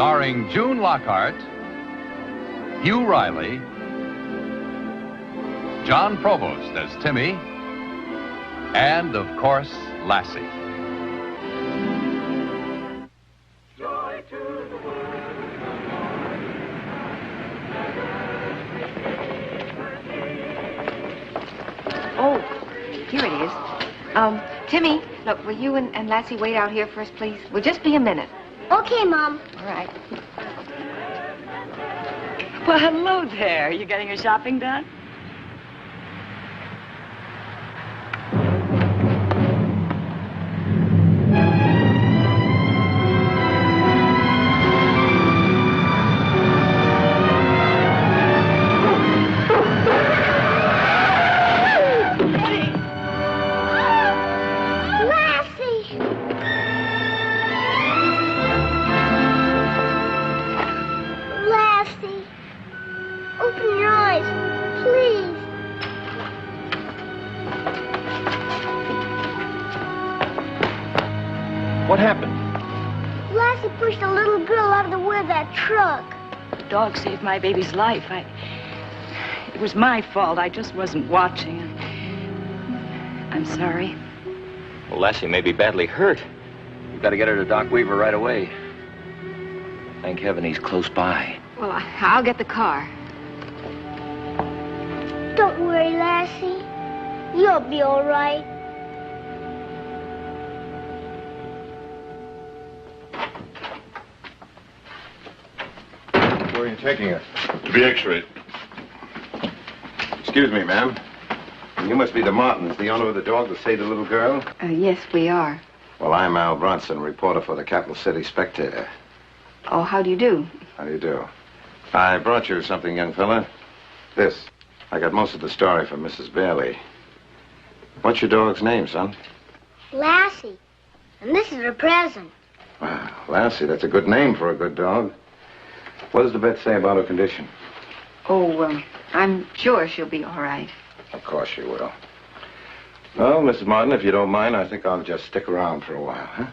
Starring June Lockhart, Hugh Riley, John Provost as Timmy, and, of course, Lassie. Joy to the world. Oh, here it is. Timmy, look, will you and Lassie wait out here first, please? We'll just be a minute. Okay, Mom. All right. Well, hello there. You getting your shopping done? What happened? Lassie pushed a little girl out of the way of that truck. The dog saved my baby's life. It was my fault. I just wasn't watching. I'm sorry. Well, Lassie may be badly hurt. You've got to get her to Doc Weaver right away. Thank heaven he's close by. Well, I'll get the car. Don't worry, Lassie. You'll be all right. Where are you taking her? To be x-rayed. Excuse me, ma'am. You must be the Martins, the owner of the dog that saved the little girl? Yes, we are. Well, I'm Al Bronson, reporter for the Capital City Spectator. Oh, how do you do? How do you do? I brought you something, young fella. This. I got most of the story from Mrs. Bailey. What's your dog's name, son? Lassie. And this is her present. Wow, Lassie, that's a good name for a good dog. What does the vet say about her condition? Oh, I'm sure she'll be all right. Of course she will. Well, Mrs. Martin, if you don't mind, I think I'll just stick around for a while, huh?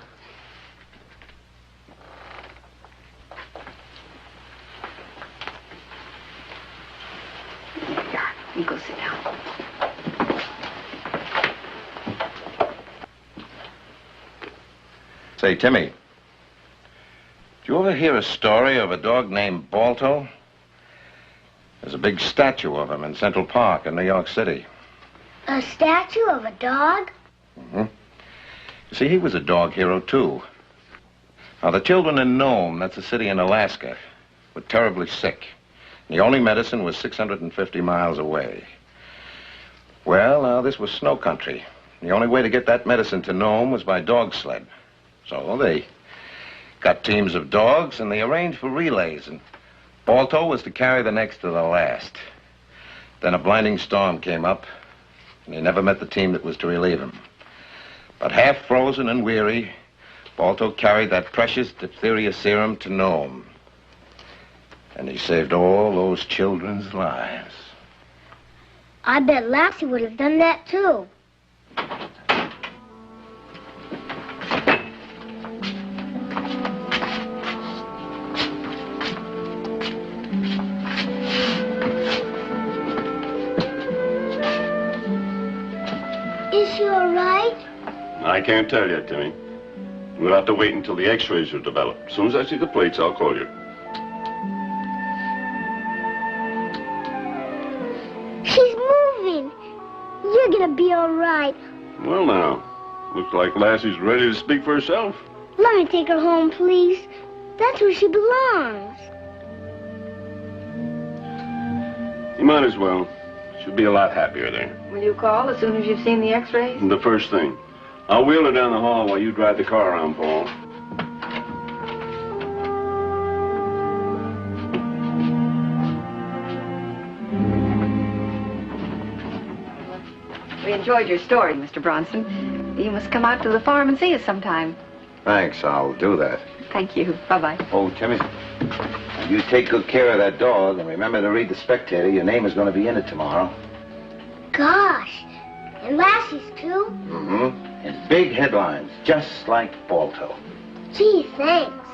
Here, you go sit down. Say, Timmy, did you ever hear a story of a dog named Balto? There's a big statue of him in Central Park in New York City. A statue of a dog? Mm-hmm. You see, he was a dog hero, too. Now, the children in Nome, that's a city in Alaska, were terribly sick. The only medicine was 650 miles away. Well, now, this was snow country. The only way to get that medicine to Nome was by dog sled. So they got teams of dogs, and they arranged for relays, and Balto was to carry the next to the last. Then a blinding storm came up, and he never met the team that was to relieve him. But half frozen and weary, Balto carried that precious diphtheria serum to Nome. And he saved all those children's lives. I bet Lassie would have done that, too. Is she all right? I can't tell you, Timmy. We'll have to wait until the x-rays are developed. As soon as I see the plates, I'll call you. She's moving. You're gonna be all right. Well, now, looks like Lassie's ready to speak for herself. Let me take her home, please. That's where she belongs. You might as well. She'll be a lot happier there. Will you call as soon as you've seen the x-rays? The first thing. I'll wheel her down the hall while you drive the car around, Paul. We enjoyed your story, Mr. Bronson. You must come out to the farm and see us sometime. Thanks, I'll do that. Thank you. Bye-bye. Oh, Timmy, you take good care of that dog, and remember to read the Spectator. Your name is going to be in it tomorrow. Gosh. And Lassie's, too? Mm-hmm. In big headlines, just like Balto. Gee, thanks.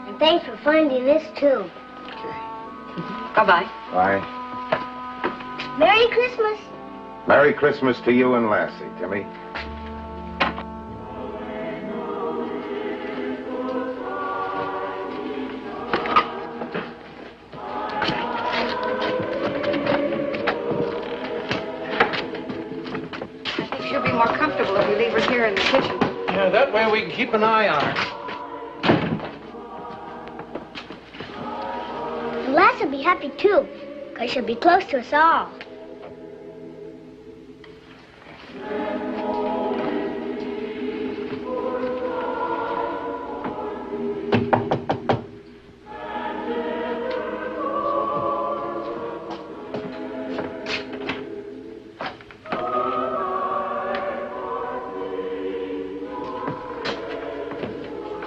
And thanks for finding this, too. Okay. Bye-bye. Bye. Merry Christmas. Merry Christmas to you and Lassie, Timmy. I think she'll be more comfortable if we leave her here in the kitchen. Yeah, that way we can keep an eye on her. And Lassie will be happy, too, because she'll be close to us all.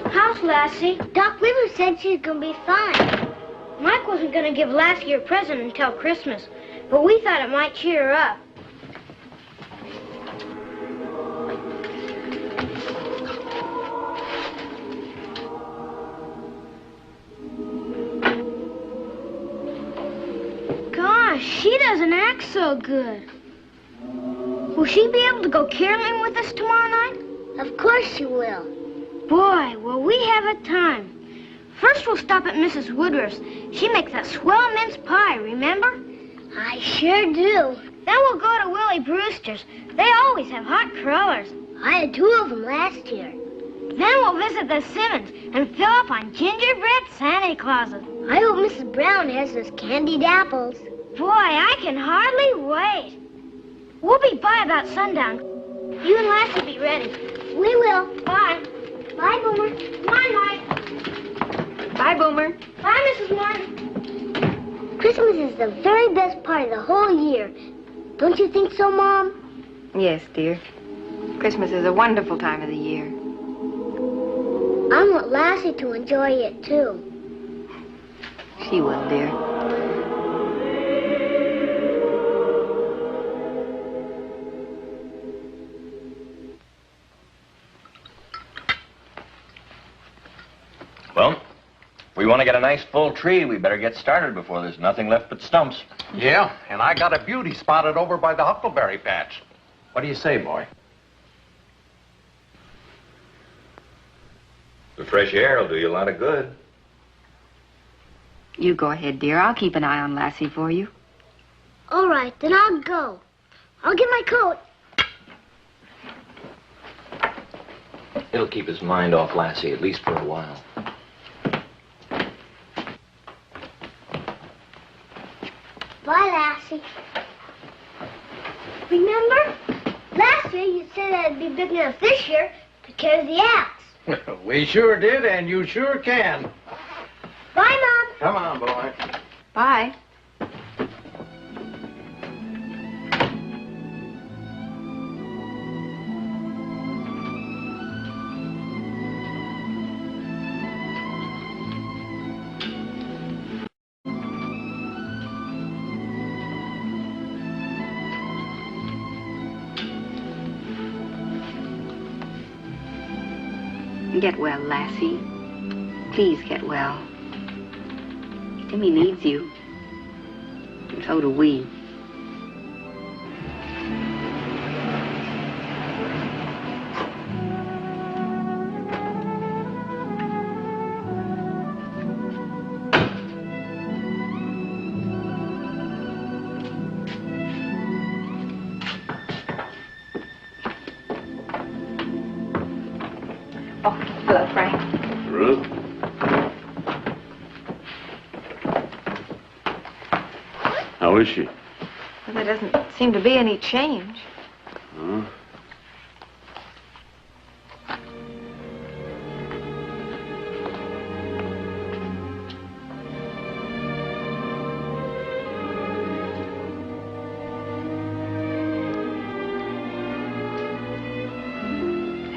How's Lassie? Doc Weaver said she's gonna be fine. Mike wasn't gonna give Lassie her present until Christmas, but we thought it might cheer her up. Gosh, she doesn't act so good. Will she be able to go caroling with us tomorrow night? Of course she will. Boy, will we have a time. First we'll stop at Mrs. Woodruff's. She makes that swell mince pie, remember? I sure do. Then we'll go to Willie Brewster's. They always have hot crullers. I had 2 of them last year. Then we'll visit the Simmons and fill up on gingerbread Santa Clauses. I hope Mrs. Brown has those candied apples. Boy, I can hardly wait. We'll be by about sundown. You and Lassie be ready. We will. Bye. Bye, Boomer. Bye, Mike. Bye, Boomer. Bye, Mrs. Martin. Christmas is the very best part of the whole year. Don't you think so, Mom? Yes, dear. Christmas is a wonderful time of the year. I want Lassie to enjoy it, too. She will, dear. Well, we want to get a nice full tree. We better get started before there's nothing left but stumps. Yeah, and I got a beauty spotted over by the huckleberry patch. What do you say, boy? The fresh air will do you a lot of good. You go ahead, dear. I'll keep an eye on Lassie for you. All right, then I'll go. I'll get my coat. It'll keep his mind off Lassie, at least for a while. Bye, Lassie. Remember? Last year you said I'd be big enough this year to carry the axe. We sure did, and you sure can. Bye, Mom. Come on, boy. Bye. Get well, Lassie. Please get well. Timmy needs you. And so do we. Oh, hello, Frank. Ruth? How is she? Well, there doesn't seem to be any change. Huh?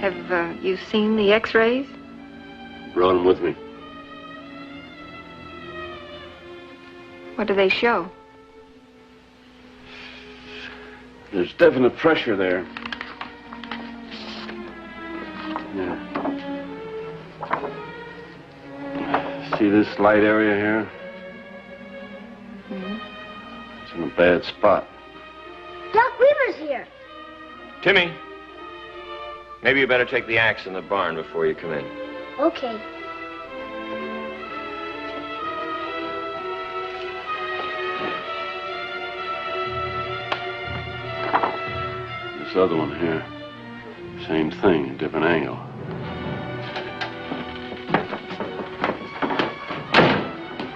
Have you seen the x-rays? Brought him with me. What do they show? There's definite pressure there. Yeah. See this light area here? Mm-hmm. It's in a bad spot. Doc Weaver's here. Timmy, maybe you better take the axe in the barn before you come in. Okay. This other one here. Same thing, different angle.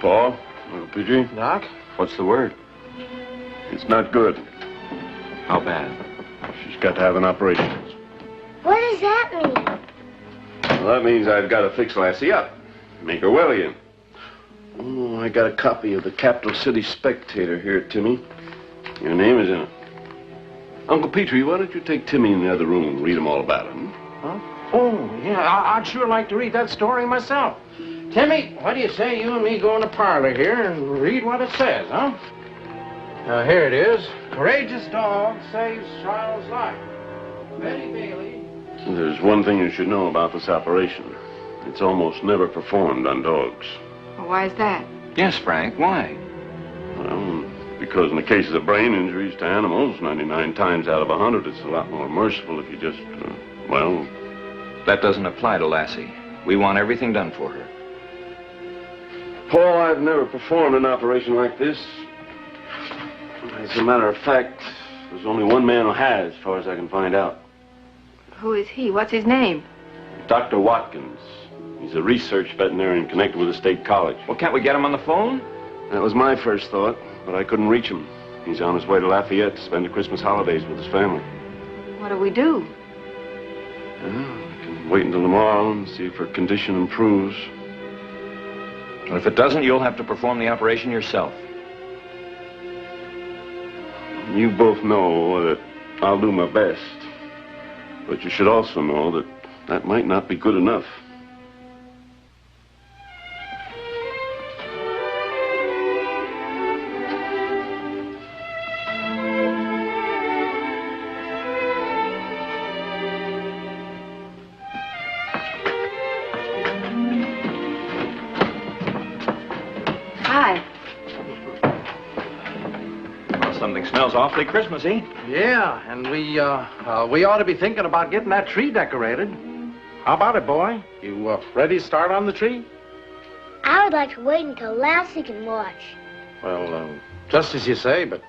Paul, little Pidgey. Doc? What's the word? It's not good. How bad? She's got to have an operation. What does that mean? Well, that means I've got to fix Lassie up. Make her well again. Oh, I got a copy of the Capital City Spectator here, Timmy. Your name is in it. Uncle Petrie, why don't you take Timmy in the other room and read him all about it? Huh? Oh, yeah, I'd sure like to read that story myself. Timmy, what do you say you and me go in the parlor here and read what it says, huh? Here it is. Courageous dog saves child's life. Betty Bailey. There's one thing you should know about this operation. It's almost never performed on dogs. Well, why is that? Yes, Frank, why? Well, because in the cases of brain injuries to animals, 99 times out of 100, it's a lot more merciful if you just, well... That doesn't apply to Lassie. We want everything done for her. Paul, I've never performed an operation like this. As a matter of fact, there's only one man who has, as far as I can find out. Who is he? What's his name? Dr. Watkins. He's a research veterinarian connected with the state college. Well, can't we get him on the phone? That was my first thought, but I couldn't reach him. He's on his way to Lafayette to spend the Christmas holidays with his family. What do we do? Well, we can wait until tomorrow and see if her condition improves. Well, if it doesn't, you'll have to perform the operation yourself. You both know that I'll do my best. But you should also know that that might not be good enough. Hi. Well, something smells awfully Christmassy. Yeah, and we ought to be thinking about getting that tree decorated. How about it, boy? You ready to start on the tree? I would like to wait until Lassie can watch. Well, just as you say, but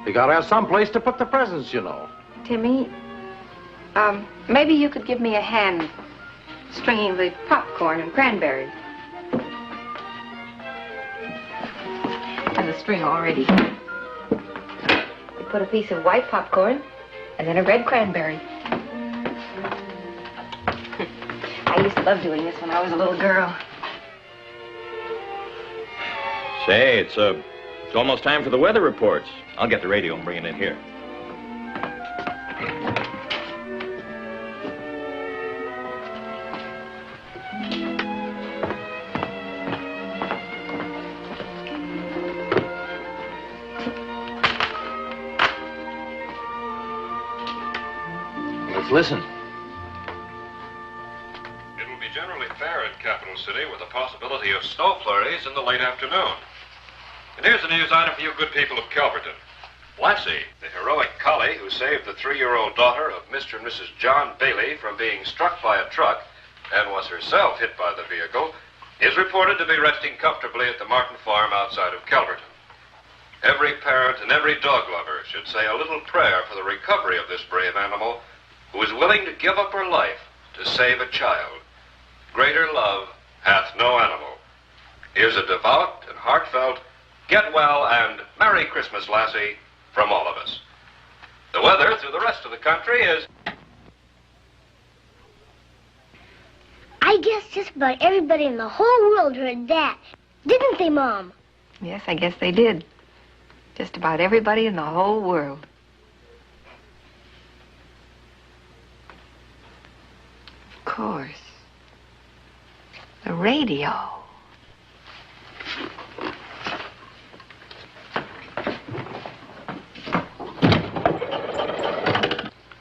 we gotta have some place to put the presents, you know. Timmy, maybe you could give me a hand stringing the popcorn and cranberries. And the string already. You put a piece of white popcorn and then a red cranberry. I used to love doing this when I was a little girl. Say, it's almost time for the weather reports. I'll get the radio and bring it in here. Let's listen. It will be generally fair in Capital City with the possibility of snow flurries in the late afternoon. And here's a news item for you good people of Kelverton. Lassie, the heroic collie who saved the 3-year-old daughter of Mr. and Mrs. John Bailey from being struck by a truck and was herself hit by the vehicle, is reported to be resting comfortably at the Martin Farm outside of Kelverton. Every parent and every dog lover should say a little prayer for the recovery of this brave animal who is willing to give up her life to save a child. Greater love hath no animal. Here's a devout and heartfelt get well and Merry Christmas, Lassie, from all of us. The weather through the rest of the country is... I guess just about everybody in the whole world heard that. Didn't they, Mom? Yes, I guess they did. Just about everybody in the whole world. Of course. The radio.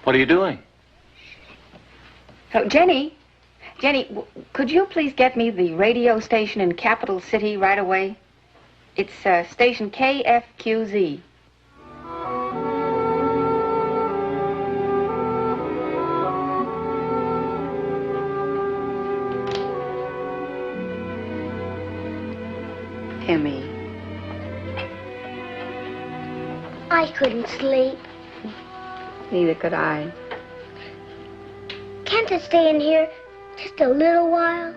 What are you doing? Oh, Jenny, Jenny, could you please get me the radio station in Capital City right away? It's station KFQZ. Timmy. I couldn't sleep. Neither could I. Can't I stay in here just a little while?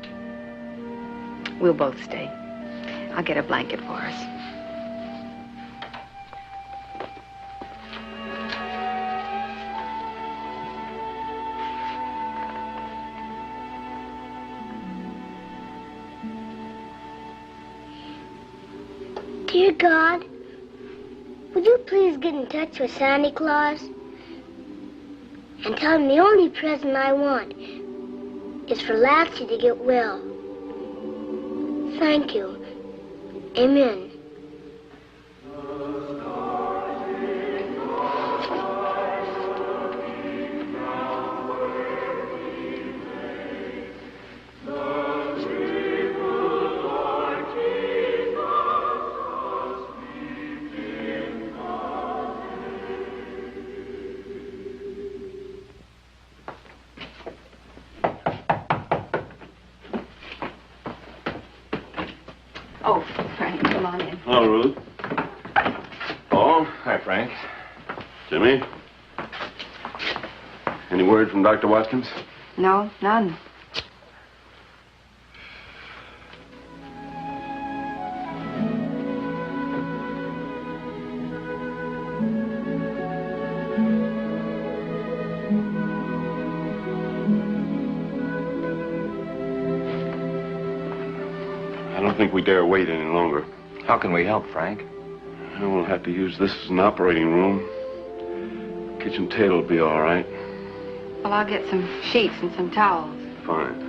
We'll both stay. I'll get a blanket for us. Dear God, would you please get in touch with Santa Claus and tell him the only present I want is for Lassie to get well. Thank you. Amen. Oh, Frank, come on in. Hello, Ruth. Paul. Hi, Frank. Jimmy. Any word from Dr. Watkins? No, none. I don't think we dare wait any longer. How can we help, Frank? We'll have to use this as an operating room. Kitchen table will be all right. Well, I'll get some sheets and some towels. Fine.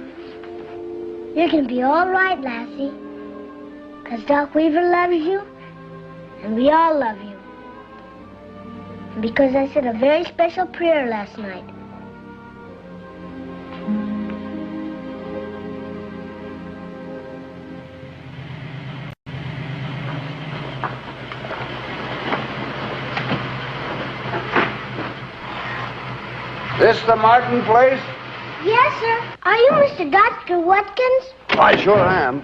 You're going to be all right, Lassie. Because Doc Weaver loves you, and we all love you. And because I said a very special prayer last night. This the Martin place? Yes, sir. Are you Mr. Dr. Watkins? I sure am.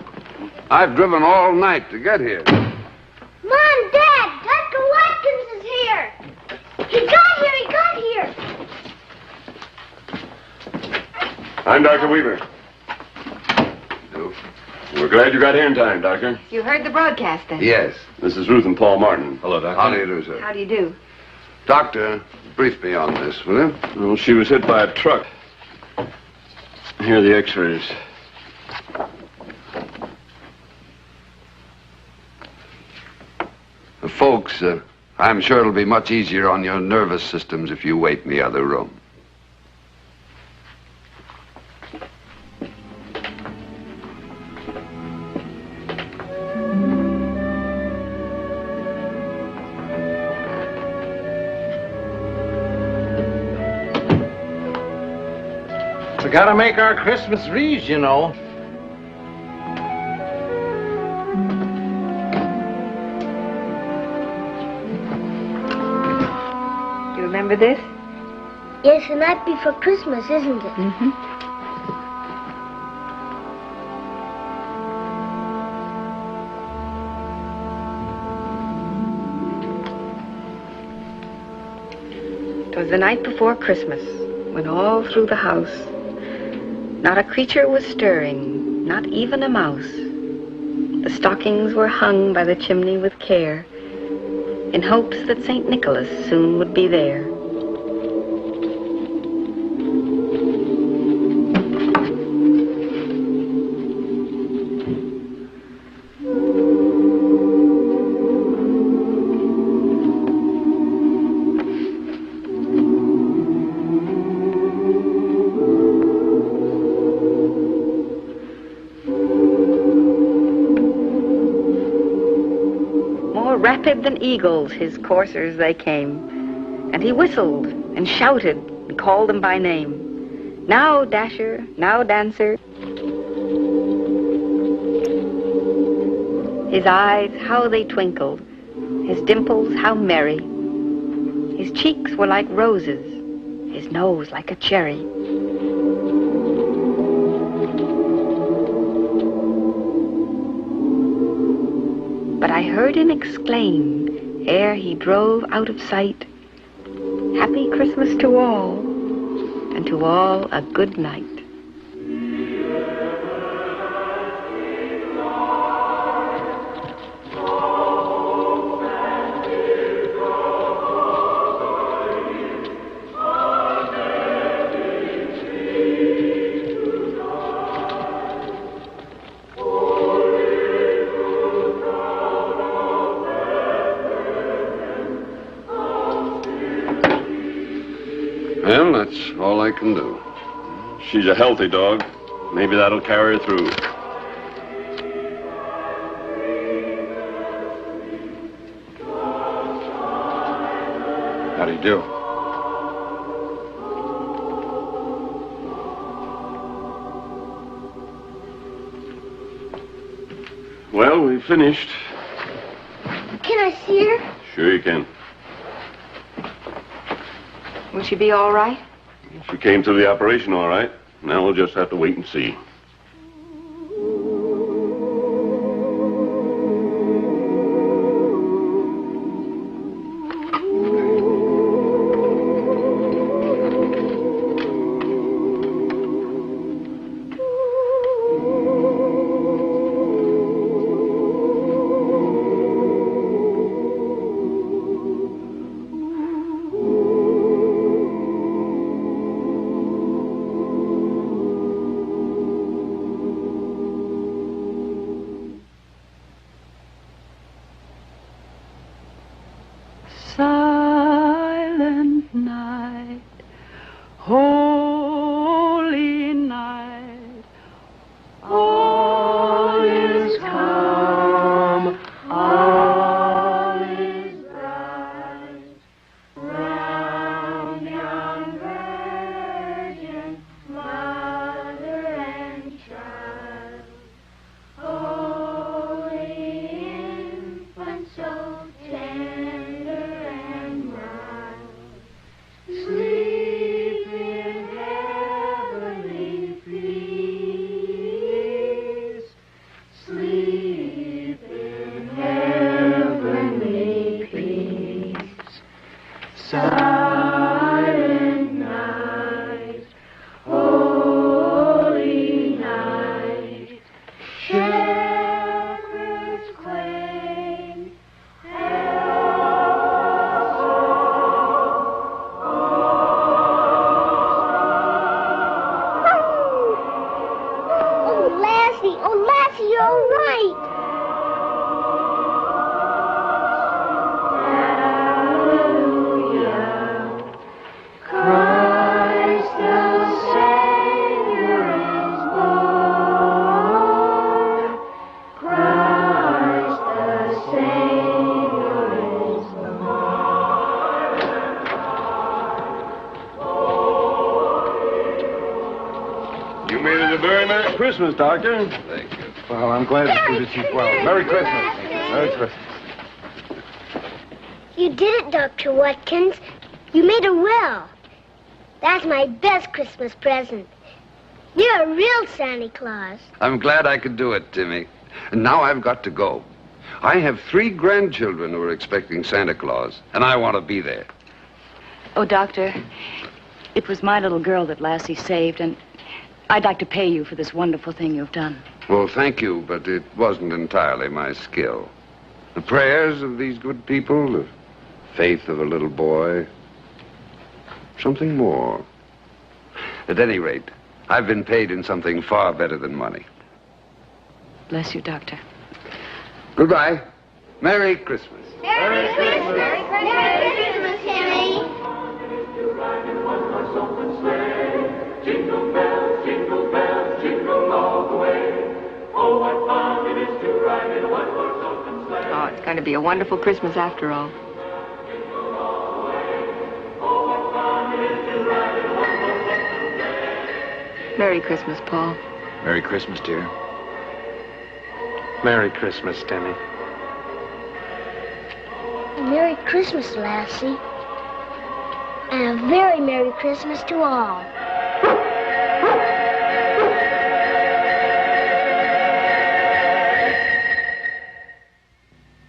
I've driven all night to get here. Mom, Dad, Dr. Watkins is here. He got here. I'm Dr. Weaver. We're glad you got here in time, Doctor. You heard the broadcast then? Yes. This is Ruth and Paul Martin. Hello, Doctor. How do you do, sir? How do you do? Doctor, brief me on this, will you? Well, she was hit by a truck. Here are the x-rays. Folks, I'm sure it'll be much easier on your nervous systems if you wait in the other room. We gotta make our Christmas wreaths, you know. Do you remember this? Yes, the night before Christmas, isn't it? Mm-hmm. It was the night before Christmas, when all through the house, not a creature was stirring, not even a mouse. The stockings were hung by the chimney with care, in hopes that St. Nicholas soon would be there. Rapid than eagles, his coursers they came, and he whistled and shouted and called them by name. Now Dasher, now Dancer. His eyes, how they twinkled. His dimples, how merry. His cheeks were like roses. His nose like a cherry. But I heard him exclaim, ere he drove out of sight, "Happy Christmas to all, and to all a good night." Well, that's all I can do. She's a healthy dog. Maybe that'll carry her through. How do you do? Well, we finished. Can I see her? Sure you can. Will she be all right? She came through the operation all right. Now we'll just have to wait and see. Silent night, holy night, all is calm, all is bright, round young virgin, mother and child, holy infant, so tender and mild, sleep in heavenly peace, sleep in heavenly peace. Silent night, holy night, shepherds quake, Oh, Lassie, you're all right. Hallelujah. Christ the Savior is born. Christ the Savior is You made it a very Merry Christmas, Doctor. Thank you. Well, I'm glad to see that she's well. Merry Christmas. Merry Christmas. You did it, Dr. Watkins. You made her well. That's my best Christmas present. You're a real Santa Claus. I'm glad I could do it, Timmy. And now I've got to go. I have 3 grandchildren who are expecting Santa Claus, and I want to be there. Oh, Doctor, it was my little girl that Lassie saved, and I'd like to pay you for this wonderful thing you've done. Well, thank you, but it wasn't entirely my skill. The prayers of these good people, the faith of a little boy, something more. At any rate, I've been paid in something far better than money. Bless you, Doctor. Goodbye. Merry Christmas. Merry Christmas. Merry Christmas, Timmy. Jingle bells, jingle all the way. Oh, what fun it is to ride in a one-horse open sleigh. Oh, it's going to be a wonderful Christmas after all. Oh, what fun it is to ride in a one-horse open sleigh. Merry Christmas, Paul. Merry Christmas, dear. Merry Christmas, Timmy. Merry Christmas, Lassie. And a very Merry Christmas to all.